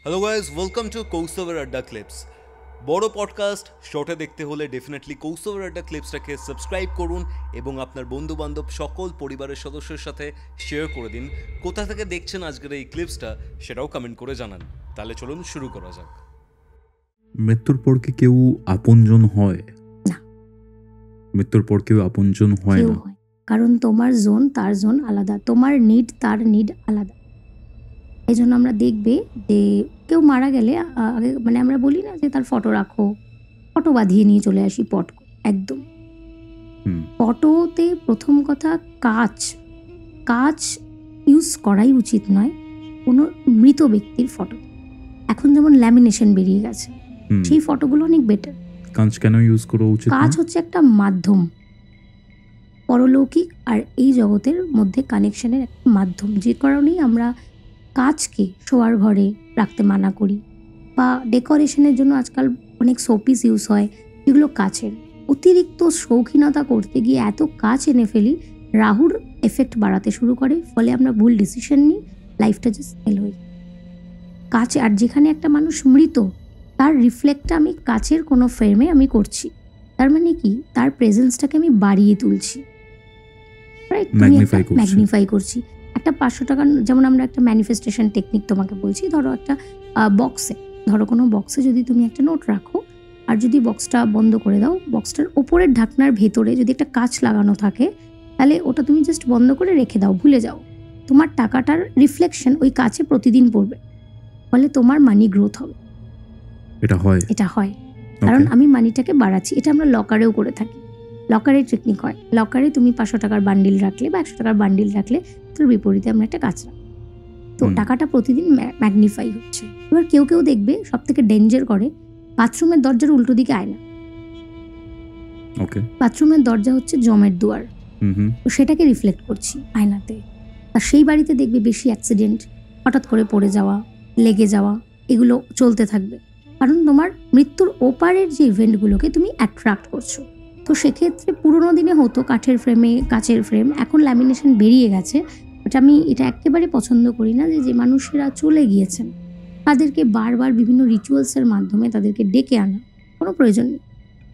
Hello guys, welcome to কৌস্তবের আড্ডা clips. বড় podcast শর্টে দেখতে হলে ডেফিনেটলি কৌস্তবের আড্ডা ক্লিপসটাকে সাবস্ক্রাইব করুন এবং আপনার বন্ধু বান্ধব সকল পরিবারের সদস্যের সাথে শেয়ার করে দিন। কোথা থেকে দেখছেন আজকের এই ক্লিপসটা সেটাও কমেন্ট করে জানান। তাহলে চলুন শুরু করা যাক। মৃত্যুর পর কি কেউ আপনজন হয়? না। মৃত্যুর পর কেউ আপনজন হয় কেউ না। হয়, কারণ তোমার জোন তার জোন আলাদা, তোমার নিড তার নিড আলাদা। এই জন্য আমরা দেখবে যে কেউ মারা গেলে আগে আমরা বলি না যে তার ফটো রাখো, ফটো বাঁধিয়ে নিয়ে চলে আসি পট করে। একদম ফটোতে প্রথম কথা কাঁচ ইউজ করাই উচিত নয় কোনো মৃত ব্যক্তির ফটো। এখন যেমন ল্যামিনেশন বেরিয়ে গেছে, সেই ফটোগুলো অনেক বেটার। কাঁচ কেন ইউজ করা উচিত? কাঁচ হচ্ছে একটা মাধ্যম, পরলৌকিক আর এই জগতের মধ্যে কানেকশনের একটা মাধ্যম, যে কারণেই আমরা কাঁচকে শোয়ার ঘরে রাখতে মানা করি, বা ডেকোরেশনের জন্য আজকাল অনেক শোপিস ইউজ হয় যেগুলো কাচের। অতিরিক্ত শৌখিনতা করতে গিয়ে এত কাঁচ এনে ফেলি, রাহুর এফেক্ট বাড়াতে শুরু করে, ফলে আমরা ভুল ডিসিশন নিই, লাইফটা জাস্ট ফেল হয়ে যায়। কাঁচ, আর যেখানে একটা মানুষ মৃত তার রিফ্লেক্টটা আমি কাচের কোনো ফ্রেমে আমি করছি, তার মানে কি তার প্রেজেন্সটাকে আমি বাড়িয়ে তুলছি, ম্যাগনিফাই করছি। একটা 500 টাকার, যেমন আমরা একটা ম্যানিফেস্টেশন টেকনিক তোমাকে বলছি, ধরো একটা কোনো বক্সে যদি তুমি একটা নোট রাখো, আর যদি বক্সটা বন্ধ করে দাও, বক্সটার ওপরের ঢাকনার ভেতরে যদি একটা কাঁচ লাগানো থাকে, তাহলে ওটা তুমি জাস্ট বন্ধ করে রেখে দাও, ভুলে যাও। তোমার টাকাটার রিফ্লেকশন ওই কাঁচে প্রতিদিন পড়বে, ফলে তোমার মানি গ্রোথ হবে। এটা হয় কারণ আমি মানিটাকে বাড়াচ্ছি। এটা আমরা লকারেও করে থাকি, লকারের টেকনিক হয়। লকারে তুমি 500 টাকার বান্ডিল রাখলে বা 100 টাকার বান্ডিল রাখলে, তার বিপরীতে আমরা একটা কাজ রাখি, তো টাকাটা প্রতিদিন ম্যাগনিফাই হচ্ছে। এবার কেউ দেখবে সব থেকে ডেঞ্জার করে, বাথরুমের দরজার উল্টো দিকে আয়না। বাথরুমের দরজা হচ্ছে জমের দুয়ার, তো সেটাকে রিফ্লেক্ট করছি আয়নাতে। আর সেই বাড়িতে দেখবে বেশি অ্যাক্সিডেন্ট, হঠাৎ করে পড়ে যাওয়া, লেগে যাওয়া, এগুলো চলতে থাকবে, কারণ তোমার মৃত্যুর ওপারের যে ইভেন্টগুলোকে তুমি অ্যাট্রাক্ট করছো। তো সেক্ষেত্রে পুরোনো দিনে হতো কাচের ফ্রেম, এখন ল্যামিনেশন বেরিয়ে গেছে। বাট আমি এটা একেবারে পছন্দ করি না যে মানুষেরা চলে গিয়েছেন তাদেরকে বারবার বিভিন্ন রিচুয়ালসের মাধ্যমে তাদেরকে ডেকে আনা কোনো প্রয়োজন নেই।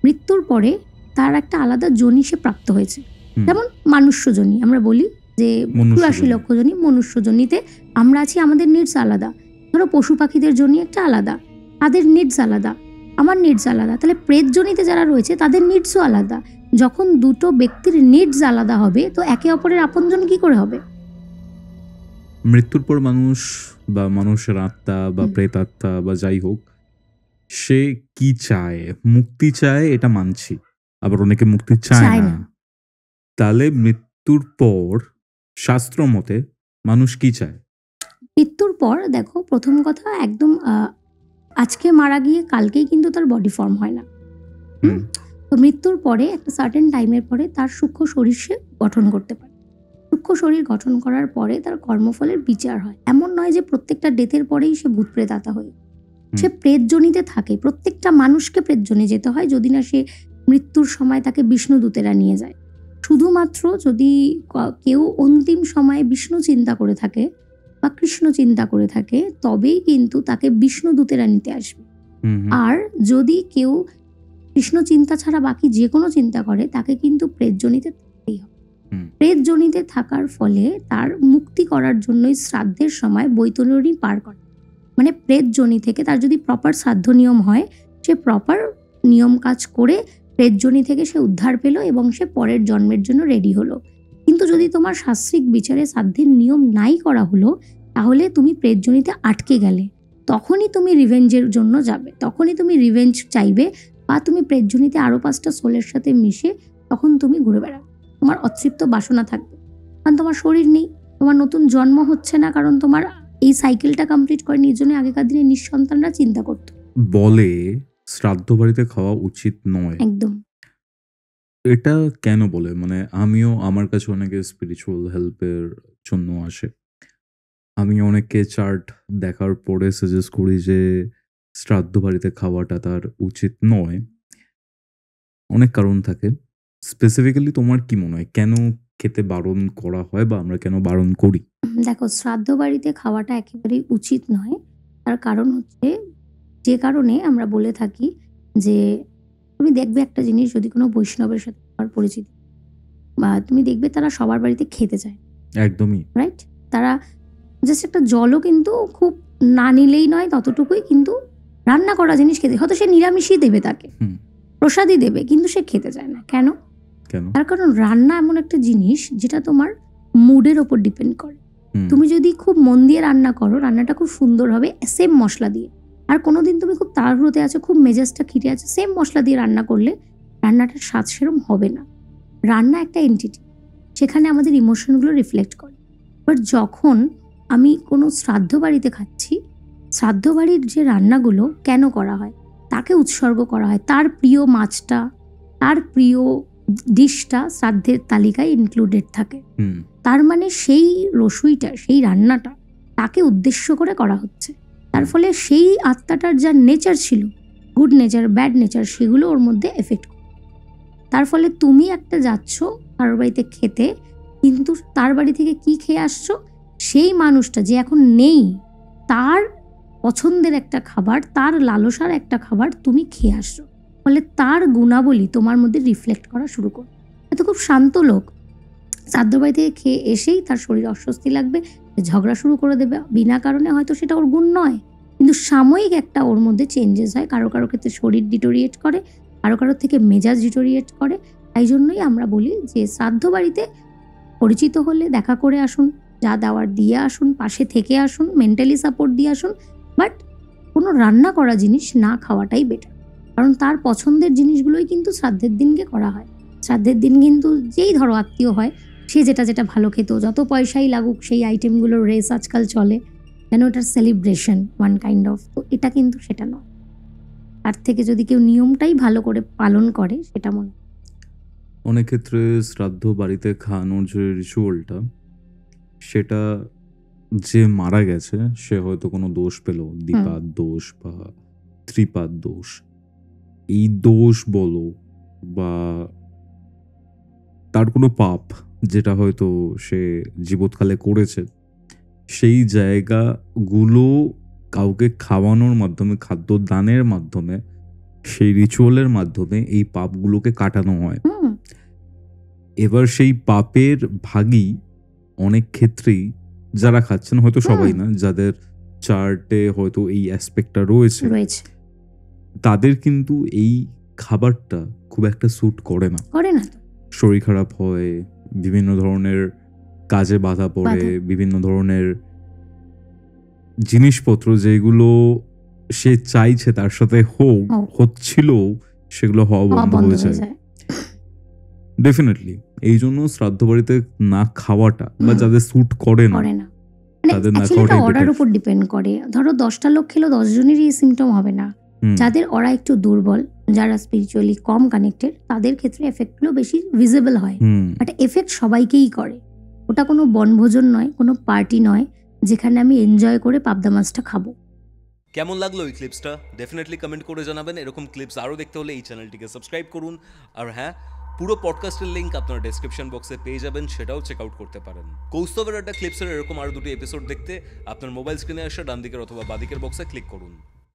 মৃত্যুর পরে তার একটা আলাদা যোনি সে প্রাপ্ত হয়েছে, যেমন মনুষ্য যোনি আমরা বলি যে 84 লক্ষ যোনি। মনুষ্য যোনিতে আমরা আছি, আমাদের নিডস আলাদা। ধরো পশু পাখিদের জন্য একটা আলাদা, তাদের নিডস আলাদা, আমার নিডস আলাদা। তাহলে প্রেত যোনিতে যারা রয়েছে তাদের নিডসও আলাদা। যখন দুটো ব্যক্তির নিডস আলাদা হবে, তো একে অপরের আপনজন কি করে হবে? মৃত্যুর পর মানুষ বা মানুষের আত্মা বা প্রেতাত্মা বা যাই হোক, সে কি চায়? মুক্তি চায়, এটা মানছি। আবার অনেকে মুক্তি চায় না। তাহলে মৃত্যুর পর শাস্ত্র মতে মানুষ কি চায়? মৃত্যুর পর দেখো, প্রথম কথা একদম আজকে মারা গিয়ে কালকেই কিন্তু তার বডি ফর্ম হয় না। তো মৃত্যুর পরে একটা সার্টেন টাইমের পরে তার সূক্ষ্ম শরীর সে গঠন করতে পারে। সূক্ষ্ম শরীর গঠন করার পরে তার কর্মফলের বিচার হয়। এমন নয় যে প্রত্যেকটা ডেথের পরেই সে ভূত প্রেতাত্মা হয়ে, সে প্রেতজনিতে থাকে। প্রত্যেকটা মানুষকে প্রেতজনে যেতে হয়, যদি না সে মৃত্যুর সময় তাকে বিষ্ণুদূতেরা নিয়ে যায়। শুধুমাত্র যদি কেউ অন্তিম সময়ে বিষ্ণু চিন্তা করে থাকে বা কৃষ্ণ চিন্তা করে থাকে, তবেই কিন্তু তাকে বিষ্ণুদূতেরা নিতে আসবে। আর যদি কেউ কৃষ্ণ চিন্তা ছাড়া বাকি যে কোনো চিন্তা করে, তাকে কিন্তু প্রেতজনিতে থাকতেই হবে। প্রেতজনিতে থাকার ফলে তার মুক্তি করার জন্যই শ্রাদ্ধের সময় বৈতরণী পার করে। মানে প্রেতজনি থেকে তার যদি প্রপার শ্রাদ্ধ নিয়ম হয়, সে প্রপার নিয়ম কাজ করে প্রেতজনি থেকে সে উদ্ধার পেল এবং সে পরের জন্মের জন্য রেডি হলো। কিন্তু যদি তোমার শাস্ত্রিক বিচারে শ্রাদ্ধের নিয়ম নাই করা হলো, তাহলে তুমি প্রেতজনিতে আটকে গেলে। তখনই তুমি রিভেঞ্জের জন্য যাবে, তখনই তুমি রিভেঞ্জ চাইবে, বা তুমি প্রেতজনিতে আরো 5টা সোলের সাথে মিশে তখন তুমি ঘুরে বেড়াবে। তোমার অতৃপ্ত বাসনা থাকবে, কারণ তোমার শরীর নেই, তোমার নতুন জন্ম হচ্ছে না, কারণ তোমার এই সাইকেলটা কমপ্লিট করেনি। এর জন্য আগেকার দিনে নিঃসন্তানরা চিন্তা করতো, বলে শ্রাদ্ধ বাড়িতে খাওয়া উচিত নয়। একদম। এটা কেন বলে? মানে আমিও, আমার কাছে অনেকে স্পিরিচুয়াল হেল্পের জন্য আসে। আমি অনেককে চার্ট দেখার পরে সাজেস্ট করি যে শ্রাদ্ধ বাড়িতে খাওয়াটা তার উচিত নয়। অনেক কারণ থাকে। স্পেসিফিক্যালি তোমার কি মনে হয় কেন খেতে বারণ করা হয় বা আমরা কেন বারণ করি? দেখো, শ্রাদ্ধ বাড়িতে খাওয়াটা একেবারেই উচিত নয়, তার কারণ হচ্ছে, যে কারণে আমরা বলে থাকি যে তুমি দেখবে একটা জিনিস, যদি কোনো বৈষ্ণবের সাথে তোমার পরিচিতি, বা তুমি দেখবে তারা সবার বাড়িতে খেতে চায়, একদমই। রাইট? তারা জাস্ট একটা জলও কিন্তু খুব না নিলেই নয়, ততটুকুই কিন্তু রান্না করা জিনিস খেতে, হয়তো সে নিরামিষই দেবে, তাকে হুম। প্রসাদই দেবে, কিন্তু সে খেতে চায় না। কেন? কেন? তার কারণ রান্না এমন একটা জিনিস যেটা তোমার মুডের ওপর ডিপেন্ড করে। হুম। তুমি যদি খুব মন দিয়ে রান্না করো, রান্নাটা খুব সুন্দর হবে সেম মশলা দিয়ে। আর কোনোদিন তুমি খুব তাড়াহুড়োতে আছো, খুব মেজাজটা খিটে আছে, সেম মশলা দিয়ে রান্না করলে রান্নাটার স্বাদ সেরম হবে না। রান্না একটা এন্টিটি, সেখানে আমাদের ইমোশনগুলো রিফ্লেক্ট করে। বাট যখন আমি কোনো শ্রাদ্ধ বাড়িতে খাচ্ছি, শ্রাদ্ধ বাড়ির যে রান্নাগুলো কেন করা হয়, তাকে উৎসর্গ করা হয়, তার প্রিয় মাছটা, তার প্রিয় ডিশটা শ্রাদ্ধের তালিকায় ইনক্লুডেড থাকে। হুম। তার মানে সেই রসুইটা, সেই রান্নাটা তাকে উদ্দেশ্য করে করা হচ্ছে। তার ফলে সেই আত্মাটার যা নেচার ছিল, গুড নেচার, ব্যাড নেচার, সেগুলো ওর মধ্যে এফেক্ট করে। তার ফলে তুমি একটা যাচ্ছ কারোর বাড়িতে খেতে, কিন্তু তার বাড়ি থেকে কি খেয়ে আসছো, সেই মানুষটা যে এখন নেই, তার পছন্দের একটা খাবার, তার লালসার একটা খাবার তুমি খেয়ে আসছো। ফলে তার গুণাবলী তোমার মধ্যে রিফ্লেক্ট করা শুরু করবে। এত খুব শান্ত লোক, শ্রাদ্ধ বাড়ি থেকে খেয়ে এসেই তার শরীর অস্বস্তি লাগবে, ঝগড়া শুরু করে দেবে বিনা কারণে। হয়তো সেটা ওর গুণ নয়, কিন্তু সাময়িক একটা ওর মধ্যে চেঞ্জেস হয়। কারো কারো ক্ষেত্রে শরীর ডিটোরিয়েট করে, কারো কারোর থেকে মেজাজ ডিটোরিয়েট করে। তাই জন্যই আমরা বলি যে শ্রাদ্ধ বাড়িতে পরিচিত হলে দেখা করে আসুন, যা দেওয়ার দিয়ে আসুন, পাশে থেকে আসুন, মেন্টালি সাপোর্ট দিয়ে আসুন, বাট কোনো রান্না করা জিনিস না খাওয়াটাই বেটার। কারণ তার পছন্দের জিনিসগুলোই কিন্তু শ্রাদ্ধের দিনকে করা হয়। শ্রাদ্ধের দিন কিন্তু যেই ধরো আত্মীয় হয়, সে যেটা যেটা ভালো খেত, যত পয়সাই লাগুক, সেই আইটেমগুলোর রেস আজকাল চলে, যেন এটার সেলিব্রেশন ওয়ান কাইন্ড অফ। তো এটা কিন্তু সেটা নয়। তার থেকে যদি কেউ নিয়মটাই ভালো করে পালন করে, সেটা মনে হয়। অনেক ক্ষেত্রে শ্রাদ্ধ বাড়িতে খাওয়ানোর যে রিচুয়ালটা, সেটা যে মারা গেছে সে হয়তো কোনো দোষ পেল, দ্বিপাদ দোষ বা ত্রিপাদ দোষ, এই দোষ বলো বা তার কোনো পাপ যেটা হয়তো সে জীবৎকালে করেছে, সেই জায়গাগুলো কাউকে খাওয়ানোর মাধ্যমে, খাদ্যদানের মাধ্যমে, সেই রিচুয়ালের মাধ্যমে এই পাপগুলোকে কাটানো হয়। এবার সেই পাপের ভাগী অনেক ক্ষেত্রেই যারা খাচ্ছেন, হয়তো সবাই না, যাদের চার্টে হয়তো এই অ্যাসপেক্টটা রয়েছে, তাদের কিন্তু এই খাবারটা খুব একটা স্যুট করে না। শরীর খারাপ হয়, বিভিন্ন ধরনের কাজে বাধা পড়ে, বিভিন্ন ধরনের জিনিসপত্র যেগুলো সে চাইছে তার সাথে হচ্ছিল, সেগুলো হওয়া বন্ধ হয়ে যায়। ডেফিনেটলি এই জন্য শ্রাদ্ধ বাড়িতে না খাওয়াটা, বা যাদের স্যুট করে না তাদের না খাওয়াটাই অর্ডার উপর ডিপেন্ড করে। ধরো 10টা লোক খেলো, 10 জনেরই এই সিমটম হবে না। যাদের ওরা একটু দুর্বল, যারা স্পিরিচুয়ালি কম কানেক্টেড, তাদের ক্ষেত্রে এফেক্টগুলো বেশি ভিজিবল হয়। বাট এফেক্ট সবাইকেই করে। ওটা কোনো বনভোজন নয়, কোনো পার্টি নয় যেখানে আমি এনজয় করে পাবদা মাছটা খাবো। কেমন লাগলো এই ক্লিপসটা ডেফিনেটলি কমেন্ট করে জানাবেন। এরকম ক্লিপস আরও দেখতে হলে এই চ্যানেলটিকে সাবস্ক্রাইব করুন। আর হ্যাঁ, পুরো পডকাস্টের লিঙ্ক আপনারা ডেসক্রিপশন বক্সে পেয়ে যাবেন, সেটাও চেক আউট করতে পারেন। কৌস্তবের আড্ডা ক্লিপসের এরকম আরও দুটি এপিসোড দেখতে আপনার মোবাইল স্ক্রিনে আসা ডান দিকের অথবা বাদিকের বক্সে ক্লিক করুন।